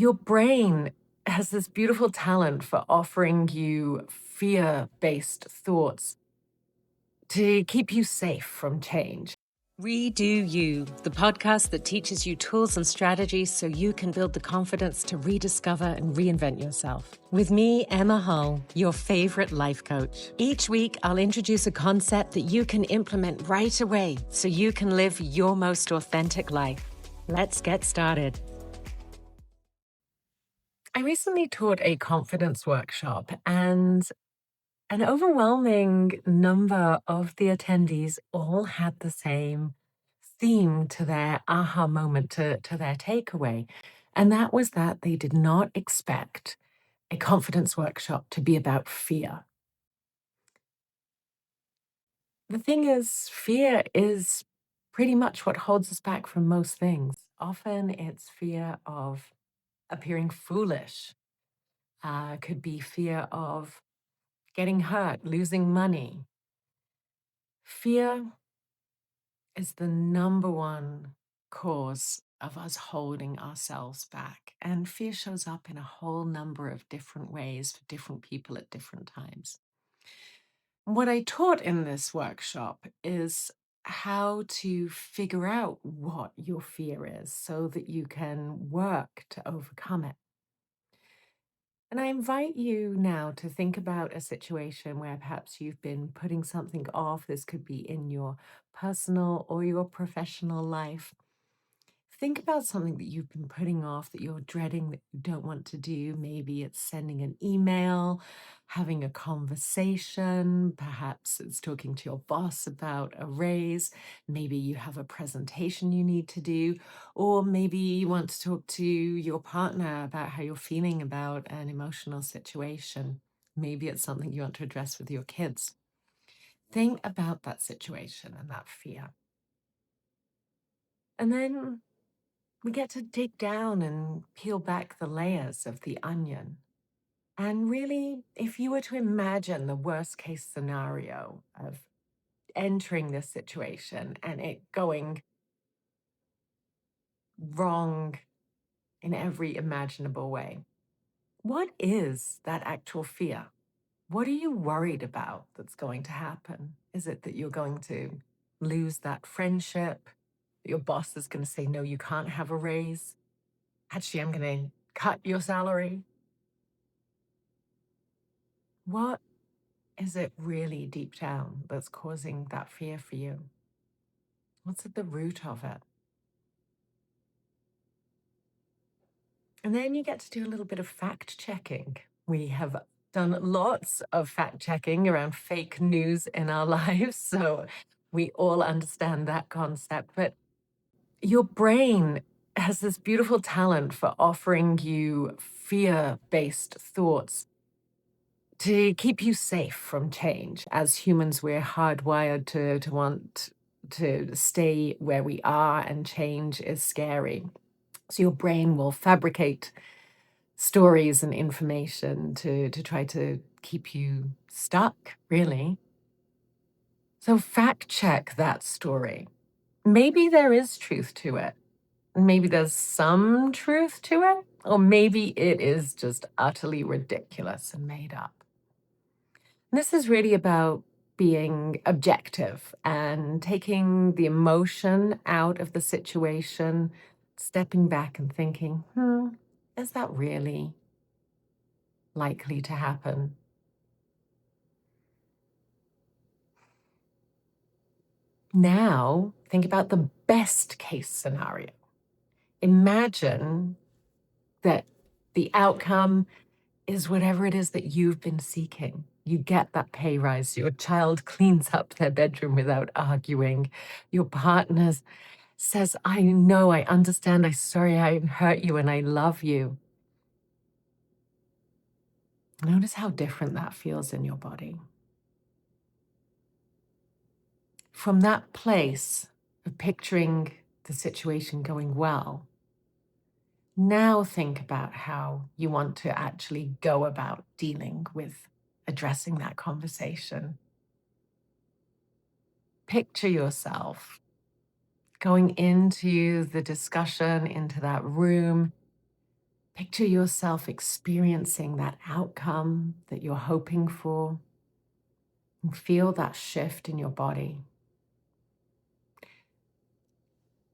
Your brain has this beautiful talent for offering you fear-based thoughts to keep you safe from change. Redo You, the podcast that teaches you tools and strategies so you can build the confidence to rediscover and reinvent yourself. With me, Emma Hull, your favorite life coach. Each week, I'll introduce a concept that you can implement right away so you can live your most authentic life. Let's get started. I recently taught a confidence workshop, and an overwhelming number of the attendees all had the same theme to their aha moment, to their takeaway. And that was that they did not expect a confidence workshop to be about fear. The thing is, fear is pretty much what holds us back from most things. Often it's fear of appearing foolish, could be fear of getting hurt, losing money. Fear is the number one cause of us holding ourselves back. And fear shows up in a whole number of different ways for different people at different times. What I taught in this workshop is how to figure out what your fear is so that you can work to overcome it. And I invite you now to think about a situation where perhaps you've been putting something off. This could be in your personal or your professional life. Think about something that you've been putting off, that you're dreading, that you don't want to do. Maybe it's sending an email, having a conversation. Perhaps it's talking to your boss about a raise. Maybe you have a presentation you need to do. Or maybe you want to talk to your partner about how you're feeling about an emotional situation. Maybe it's something you want to address with your kids. Think about that situation and that fear. And then we get to dig down and peel back the layers of the onion. And really, if you were to imagine the worst case scenario of entering this situation and it going wrong in every imaginable way, what is that actual fear? What are you worried about that's going to happen? Is it that you're going to lose that friendship? That your boss is going to say, no, you can't have a raise? Actually, I'm going to cut your salary? What is it really deep down that's causing that fear for you? What's at the root of it? And then you get to do a little bit of fact checking. We have done lots of fact checking around fake news in our lives, so we all understand that concept. But your brain has this beautiful talent for offering you fear-based thoughts to keep you safe from change. As humans, we're hardwired to want to stay where we are, and change is scary. So your brain will fabricate stories and information to try to keep you stuck, really. So fact check that story. Maybe there is truth to it. Maybe there's some truth to it, or maybe it is just utterly ridiculous and made up. This is really about being objective and taking the emotion out of the situation, stepping back and thinking, is that really likely to happen? Now, think about the best case scenario. Imagine that the outcome is whatever it is that you've been seeking. You get that pay rise. Your child cleans up their bedroom without arguing. Your partner says, I know, I understand, I'm sorry I hurt you, and I love you. Notice how different that feels in your body. From that place of picturing the situation going well, now think about how you want to actually go about dealing with addressing that conversation. Picture yourself going into the discussion, into that room, Picture yourself experiencing that outcome that you're hoping for, and feel that shift in your body.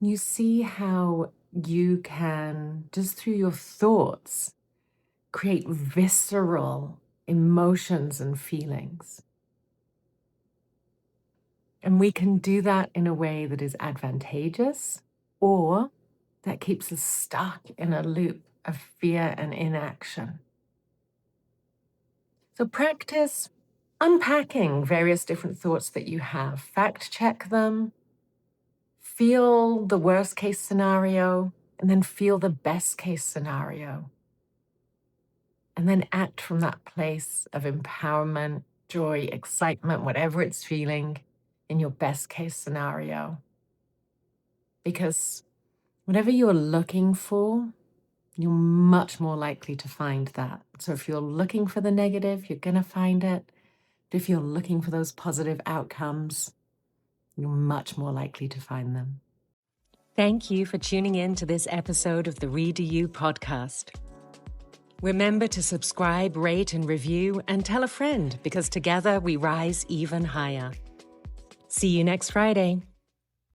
You see how you can, just through your thoughts, create visceral emotions and feelings. And we can do that in a way that is advantageous or that keeps us stuck in a loop of fear and inaction. So practice unpacking various different thoughts that you have. Fact check them, feel the worst case scenario, and then feel the best case scenario. And then act from that place of empowerment, joy, excitement, whatever it's feeling in your best case scenario. Because whatever you're looking for, you're much more likely to find that. So if you're looking for the negative, you're going to find it. But if you're looking for those positive outcomes, you're much more likely to find them. Thank you for tuning in to this episode of the Read to You podcast. Remember to subscribe, rate, and review, and tell a friend, because together we rise even higher. See you next Friday.